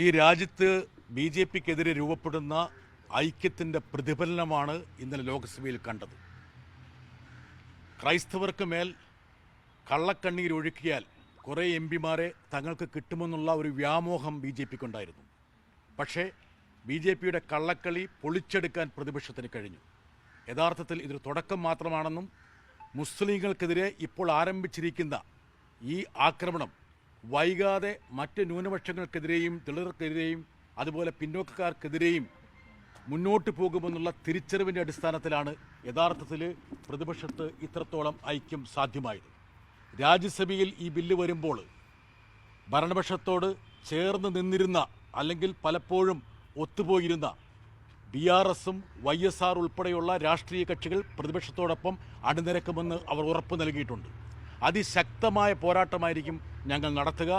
ഈ രാജ്യത്ത് ബി.ജെ.പിക്കെതിരെ രൂപപ്പെടുന്ന ഐക്യത്തിൻ്റെ പ്രതിഫലനമാണ് ഇന്നലെ ലോക്സഭയിൽ കണ്ടത്. ക്രൈസ്തവർക്ക് മേൽ കള്ളക്കണ്ണീരൊഴുക്കിയാൽ കുറേ എം.പിമാരെ തങ്ങൾക്ക് കിട്ടുമെന്നുള്ള ഒരു വ്യാമോഹം ബി.ജെ.പിക്കുണ്ടായിരുന്നു. പക്ഷേ ബി.ജെ.പിയുടെ കള്ളക്കളി പൊളിച്ചെടുക്കാൻ പ്രതിപക്ഷത്തിന് കഴിഞ്ഞു. യഥാർത്ഥത്തിൽ ഇതൊരു തുടക്കം മാത്രമാണെന്നും മുസ്ലിങ്ങൾക്കെതിരെ ഇപ്പോൾ ആരംഭിച്ചിരിക്കുന്ന ഈ ആക്രമണം വൈകാതെ മറ്റ് ന്യൂനപക്ഷങ്ങൾക്കെതിരെയും ദളിതർക്കെതിരെയും അതുപോലെ പിന്നോക്കക്കാർക്കെതിരെയും മുന്നോട്ട് പോകുമെന്നുള്ള തിരിച്ചറിവിൻ്റെ അടിസ്ഥാനത്തിലാണ് യഥാർത്ഥത്തിൽ പ്രതിപക്ഷത്ത് ഇത്രത്തോളം ഐക്യം സാധ്യമായത്. രാജ്യസഭയിൽ ഈ ബില്ല് വരുമ്പോൾ ഭരണപക്ഷത്തോട് ചേർന്ന് നിന്നിരുന്ന അല്ലെങ്കിൽ പലപ്പോഴും ഒത്തുപോയിരുന്ന BRSഉം YSR ഉൾപ്പെടെയുള്ള രാഷ്ട്രീയ കക്ഷികൾ പ്രതിപക്ഷത്തോടൊപ്പം അണിനിരക്കുമെന്ന് അവർ ഉറപ്പ് നൽകിയിട്ടുണ്ട്. അതിശക്തമായ പോരാട്ടമായിരിക്കും ഞങ്ങൾ നടത്തുക.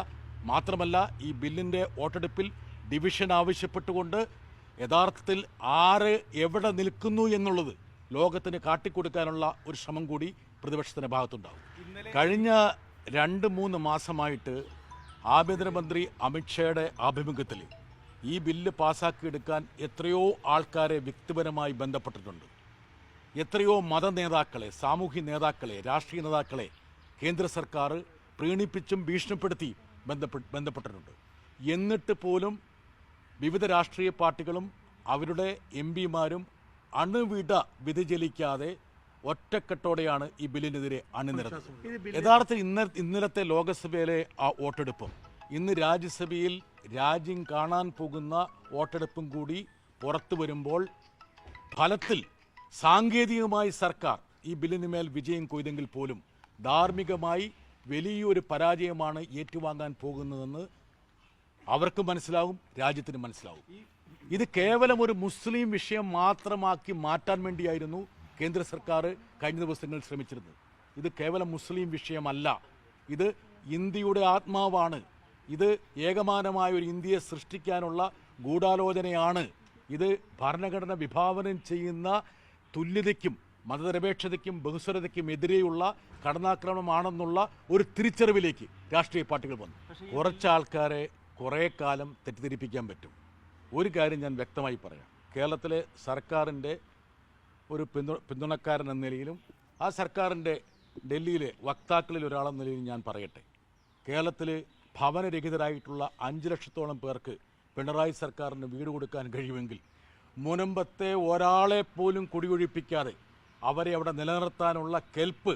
മാത്രമല്ല, ഈ ബില്ലിൻ്റെ വോട്ടെടുപ്പിൽ ഡിവിഷൻ ആവശ്യപ്പെട്ടുകൊണ്ട് യഥാർത്ഥത്തിൽ ആര് എവിടെ നിൽക്കുന്നു എന്നുള്ളത് ലോകത്തിന് കാട്ടിക്കൊടുക്കാനുള്ള ഒരു ശ്രമം കൂടി പ്രതിപക്ഷത്തിൻ്റെ ഭാഗത്തുണ്ടാകും. കഴിഞ്ഞ 2-3 മാസമായിട്ട് ആഭ്യന്തരമന്ത്രി അമിത്ഷായുടെ ആഭിമുഖ്യത്തിൽ ഈ ബില്ല് പാസ്സാക്കിയെടുക്കാൻ എത്രയോ ആൾക്കാരെ വ്യക്തിപരമായി ബന്ധപ്പെട്ടിട്ടുണ്ട്. എത്രയോ മത നേതാക്കളെ, സാമൂഹ്യ നേതാക്കളെ, രാഷ്ട്രീയ നേതാക്കളെ കേന്ദ്ര സർക്കാർ പ്രീണിപ്പിച്ചും ഭീഷണിപ്പെടുത്തി ബന്ധപ്പെട്ടിട്ടുണ്ട്. എന്നിട്ട് പോലും വിവിധ രാഷ്ട്രീയ പാർട്ടികളും അവരുടെ MPമാരും അണുവിട വ്യതിചലിക്കാതെ ഒറ്റക്കെട്ടോടെയാണ് ഈ ബില്ലിനെതിരെ അണിനിരന്നത്. യഥാർത്ഥത്തിൽ ഇന്നലത്തെ ലോകസഭയിലെ ആ വോട്ടെടുപ്പും ഇന്ന് രാജ്യസഭയിൽ രാജ്യം കാണാൻ പോകുന്ന വോട്ടെടുപ്പും കൂടി പുറത്തു വരുമ്പോൾ ഫലത്തിൽ സാങ്കേതികമായി സർക്കാർ ഈ ബില്ലിന് മേൽ വിജയം കൊയ്തെങ്കിൽ പോലും ധാർമ്മികമായി വലിയൊരു പരാജയമാണ് ഏറ്റുവാങ്ങാൻ പോകുന്നതെന്ന് അവർക്ക് മനസ്സിലാവും, രാജ്യത്തിന് മനസ്സിലാവും. ഇത് കേവലം ഒരു മുസ്ലിം വിഷയം മാത്രമാക്കി മാറ്റാൻ വേണ്ടിയായിരുന്നു കേന്ദ്ര സർക്കാർ കഴിഞ്ഞ ദിവസങ്ങളിൽ ശ്രമിച്ചിരുന്നത്. ഇത് കേവലം മുസ്ലിം വിഷയമല്ല, ഇത് ഇന്ത്യയുടെ ആത്മാവാണ്. ഇത് ഏകമാനമായ ഒരു ഇന്ത്യയെ സൃഷ്ടിക്കാനുള്ള ഗൂഢാലോചനയാണ്. ഇത് ഭരണഘടന വിഭാവനം ചെയ്യുന്ന തുല്യതയ്ക്കും മതനിരപേക്ഷതയ്ക്കും ബഹുസ്വരതയ്ക്കും എതിരെയുള്ള കടന്നാക്രമണമാണെന്നുള്ള ഒരു തിരിച്ചറിവിലേക്ക് രാഷ്ട്രീയ പാർട്ടികൾ വന്നു. കുറച്ച് ആൾക്കാരെ കുറേ കാലം തെറ്റിദ്ധരിപ്പിക്കാൻ പറ്റും. ഒരു കാര്യം ഞാൻ വ്യക്തമായി പറയാം. കേരളത്തിലെ സർക്കാരിൻ്റെ ഒരു പിന്തുണക്കാരൻ എന്ന നിലയിലും ആ സർക്കാരിൻ്റെ ഡൽഹിയിലെ വക്താക്കളിൽ ഒരാളെന്ന നിലയിലും ഞാൻ പറയട്ടെ, കേരളത്തിൽ ഭവനരഹിതരായിട്ടുള്ള 5 ലക്ഷത്തോളം പേർക്ക് പിണറായി സർക്കാരിന് വീട് കൊടുക്കാൻ കഴിയുമെങ്കിൽ മുനമ്പത്തെ ഒരാളെ പോലും കുടിയൊഴിപ്പിക്കാതെ അവരെ അവിടെ നിലനിർത്താനുള്ള കെൽപ്പ്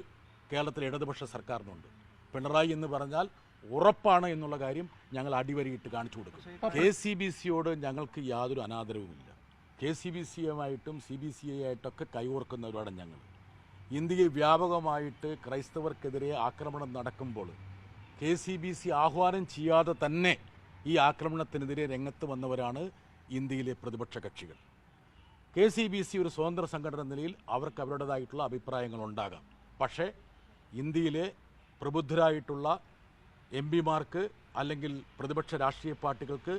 കേരളത്തിലെ ഇടതുപക്ഷ സർക്കാരിനുണ്ട്. പിണറായി എന്ന് പറഞ്ഞാൽ ഉറപ്പാണ് എന്നുള്ള കാര്യം ഞങ്ങൾ അടിവരയിട്ട് കാണിച്ചു കൊടുക്കും. KCBCയോട് ഞങ്ങൾക്ക് യാതൊരു അനാദരവുമില്ല. KCBCയുമായിട്ടും CBCI ആയിട്ടൊക്കെ കൈകോർക്കുന്നവരാണ് ഞങ്ങൾ. ഇന്ത്യയിൽ വ്യാപകമായിട്ട് ക്രൈസ്തവർക്കെതിരെ ആക്രമണം നടക്കുമ്പോൾ KCBC ആഹ്വാനം ചെയ്യാതെ തന്നെ ഈ ആക്രമണത്തിനെതിരെ രംഗത്ത് വന്നവരാണ് ഇന്ത്യയിലെ പ്രതിപക്ഷ കക്ഷികൾ. KCBC ഒരു സ്വതന്ത്ര സംഘടന എന്ന നിലയിൽ അവർക്ക് അവരുടേതായിട്ടുള്ള അഭിപ്രായങ്ങളുണ്ടാകാം. പക്ഷേ ഇന്ത്യയിലെ പ്രബുദ്ധരായിട്ടുള്ള MPമാർക്ക് അല്ലെങ്കിൽ പ്രതിപക്ഷ രാഷ്ട്രീയ പാർട്ടികൾക്ക്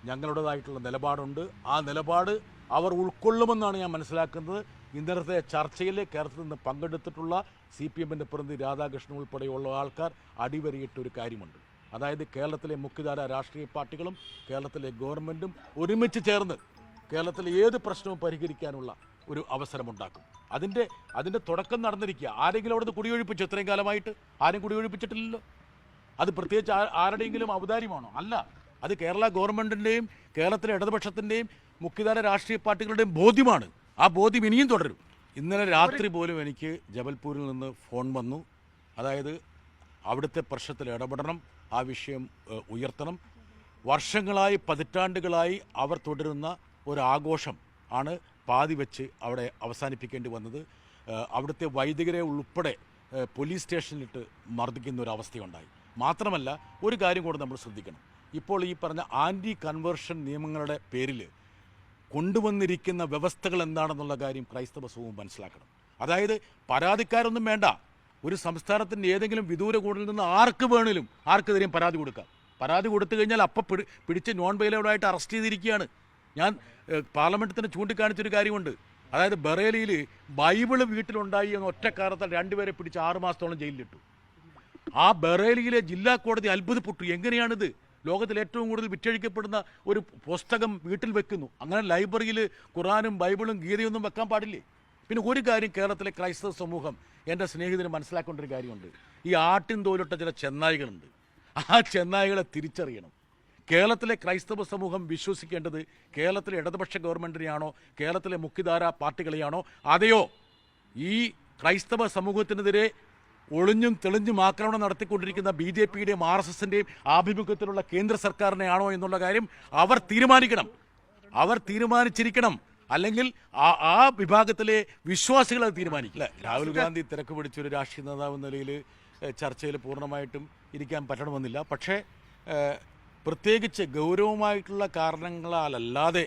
ഞങ്ങളുടേതായിട്ടുള്ള നിലപാടുണ്ട്. ആ നിലപാട് അവർ ഉൾക്കൊള്ളുമെന്നാണ് ഞാൻ മനസ്സിലാക്കുന്നത്. ഇന്നലത്തെ ചർച്ചയിൽ കേരളത്തിൽ നിന്ന് പങ്കെടുത്തിട്ടുള്ള CPMൻ്റെ പ്രതിനിധി രാധാകൃഷ്ണൻ ഉൾപ്പെടെയുള്ള ആൾക്കാർ അടിവരയിട്ടൊരു കാര്യമുണ്ട്. അതായത് കേരളത്തിലെ മുഖ്യധാര രാഷ്ട്രീയ പാർട്ടികളും കേരളത്തിലെ ഗവൺമെൻറ്റും ഒരുമിച്ച് ചേർന്ന് കേരളത്തിലെ ഏത് പ്രശ്നവും പരിഹരിക്കാനുള്ള ഒരു അവസരമുണ്ടാക്കും. അതിൻ്റെ തുടക്കം നടന്നിരിക്കുക. ആരെങ്കിലും അവിടുന്ന് കുടിയൊഴിപ്പിച്ചു? ഇത്രയും കാലമായിട്ട് ആരും കുടിയൊഴിപ്പിച്ചിട്ടില്ലല്ലോ. അത് പ്രത്യേകിച്ച് ആരുടെയെങ്കിലും ഔദാര്യമാണോ? അല്ല, അത് കേരള ഗവൺമെൻറ്റിൻ്റെയും കേരളത്തിലെ ഇടതുപക്ഷത്തിൻ്റെയും മുഖ്യധാര രാഷ്ട്രീയ പാർട്ടികളുടെയും ബോധ്യമാണ്. ആ ബോധ്യം ഇനിയും തുടരും. ഇന്നലെ രാത്രി പോലും എനിക്ക് ജബൽപൂരിൽ നിന്ന് ഫോൺ വന്നു. അതായത് അവിടുത്തെ പ്രശ്നത്തിൽ ഇടപെടണം, ആ വിഷയം ഉയർത്തണം. വർഷങ്ങളായി പതിറ്റാണ്ടുകളായി അവർ തുടരുന്ന ഒരു ആഘോഷം ആണ് പാതി വെച്ച് അവിടെ അവസാനിപ്പിക്കേണ്ടി വന്നത്. അവിടുത്തെ വൈദികരെ ഉൾപ്പെടെ പോലീസ് സ്റ്റേഷനിലിട്ട് മർദ്ദിക്കുന്ന ഒരു അവസ്ഥയുണ്ടായി. മാത്രമല്ല, ഒരു കാര്യം കൂടെ നമ്മൾ ശ്രദ്ധിക്കണം. ഇപ്പോൾ ഈ പറഞ്ഞ ആൻറ്റി കൺവേർഷൻ നിയമങ്ങളുടെ പേരിൽ കൊണ്ടുവന്നിരിക്കുന്ന വ്യവസ്ഥകൾ എന്താണെന്നുള്ള കാര്യം ക്രൈസ്തവ സമൂഹം മനസ്സിലാക്കണം. അതായത് പരാതിക്കാരൊന്നും വേണ്ട. ഒരു സംസ്ഥാനത്തിൻ്റെ ഏതെങ്കിലും വിദൂര കൂടിൽ നിന്ന് ആർക്ക് വേണേലും ആർക്കെതിരെയും പരാതി കൊടുക്കാം. പരാതി കൊടുത്തു കഴിഞ്ഞാൽ അപ്പം പിടിച്ച് നോൺ ബെയിലബിളായിട്ട് അറസ്റ്റ് ചെയ്തിരിക്കുകയാണ്. ഞാൻ പാർലമെൻറ്റിൽ തന്നെ ചൂണ്ടിക്കാണിച്ചൊരു കാര്യമുണ്ട്. അതായത് ബറേലിയിൽ ബൈബിള് വീട്ടിലുണ്ടായി എന്ന ഒറ്റ കാരണത്താൽ 2 പേരെ പിടിച്ച് 6 മാസത്തോളം ജയിലിലിട്ടു. ആ ബറേലിയിലെ ജില്ലാ കോടതി അത്ഭുതപ്പെട്ടു. എങ്ങനെയാണിത്? ലോകത്തിൽ ഏറ്റവും കൂടുതൽ വിറ്റഴിക്കപ്പെടുന്ന ഒരു പുസ്തകം വീട്ടിൽ വെക്കുന്നു. അങ്ങനെ ലൈബ്രറിയിൽ ഖുറാനും ബൈബിളും ഗീതയൊന്നും വെക്കാൻ പാടില്ലേ? പിന്നെ ഒരു കാര്യം കേരളത്തിലെ ക്രൈസ്തവ സമൂഹം എൻ്റെ സ്നേഹിതന് മനസ്സിലാക്കേണ്ട ഒരു കാര്യമുണ്ട്. ഈ ആട്ടിൻ തോലിട്ട ചില ചെന്നായികളുണ്ട്. ആ ചെന്നായികളെ തിരിച്ചറിയണം. കേരളത്തിലെ ക്രൈസ്തവ സമൂഹം വിശ്വസിക്കേണ്ടത് കേരളത്തിലെ ഇടതുപക്ഷ ഗവൺമെൻറ്റിനെയാണോ കേരളത്തിലെ മുഖ്യധാര പാർട്ടികളെയാണോ അതെയോ ഈ ക്രൈസ്തവ സമൂഹത്തിനെതിരെ ഒളിഞ്ഞും തെളിഞ്ഞും ആക്രമണം നടത്തിക്കൊണ്ടിരിക്കുന്ന BJPയുടെയും RSSൻ്റെയും ആഭിമുഖ്യത്തിലുള്ള കേന്ദ്ര സർക്കാരിനെയാണോ എന്നുള്ള കാര്യം അവർ തീരുമാനിക്കണം. അവർ തീരുമാനിച്ചിരിക്കണം. അല്ലെങ്കിൽ ആ വിഭാഗത്തിലെ വിശ്വാസികൾ അത് തീരുമാനിക്കില്ല. രാഹുൽ ഗാന്ധി തിരക്ക് പിടിച്ചൊരു രാഷ്ട്രീയ നേതാവ് എന്ന നിലയിൽ ചർച്ചയിൽ പൂർണ്ണമായിട്ടും ഇരിക്കാൻ പറ്റണമെന്നില്ല. പക്ഷേ പ്രത്യേകിച്ച് ഗൗരവമായിട്ടുള്ള കാരണങ്ങളാലല്ലാതെ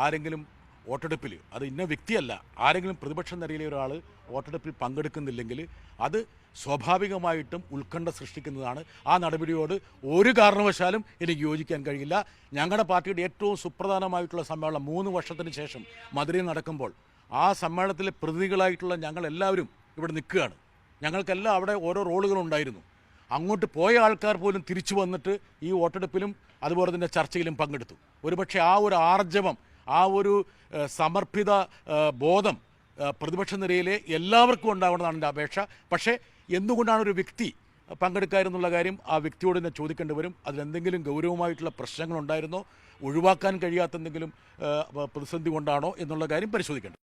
ആരെങ്കിലും വോട്ടെടുപ്പിൽ, അത് ഇന്ന വ്യക്തിയല്ല, ആരെങ്കിലും പ്രതിപക്ഷ നിരയിലെ ഒരാൾ വോട്ടെടുപ്പിൽ പങ്കെടുക്കുന്നില്ലെങ്കിൽ അത് സ്വാഭാവികമായിട്ടും ഉത്കണ്ഠ സൃഷ്ടിക്കുന്നതാണ്. ആ നടപടിയോട് ഒരു കാരണവശാലും എനിക്ക് യോജിക്കാൻ കഴിയില്ല. ഞങ്ങളുടെ പാർട്ടിയുടെ ഏറ്റവും സുപ്രധാനമായിട്ടുള്ള സമ്മേളനം 3 വർഷത്തിന് ശേഷം മധുരയിൽ നടക്കുമ്പോൾ ആ സമ്മേളനത്തിലെ പ്രതിനിധികളായിട്ടുള്ള ഞങ്ങളെല്ലാവരും ഇവിടെ നിൽക്കുകയാണ്. ഞങ്ങൾക്കെല്ലാം അവിടെ ഓരോ റോളുകളുണ്ടായിരുന്നു. അങ്ങോട്ട് പോയ ആൾക്കാർ പോലും തിരിച്ചു വന്നിട്ട് ഈ വോട്ടെടുപ്പിലും അതുപോലെ തന്നെ ചർച്ചയിലും പങ്കെടുത്തു. ഒരുപക്ഷെ ആ ഒരു ആർജവം, ആ ഒരു സമർപ്പിത ബോധം പ്രതിപക്ഷ നിരയിലെ എല്ലാവർക്കും ഉണ്ടാവണമെന്നാണ് എൻ്റെ അപേക്ഷ. പക്ഷേ എന്തുകൊണ്ടാണ് ഒരു വ്യക്തി പങ്കെടുക്കാമെന്നുള്ള കാര്യം ആ വ്യക്തിയോട് തന്നെ ചോദിക്കേണ്ടി വരും. അതിലെന്തെങ്കിലും ഗൗരവമായിട്ടുള്ള പ്രശ്നങ്ങളുണ്ടായിരുന്നോ, ഒഴിവാക്കാൻ കഴിയാത്ത എന്തെങ്കിലും പ്രതിസന്ധി കൊണ്ടാണോ എന്നുള്ള കാര്യം പരിശോധിക്കേണ്ടത്.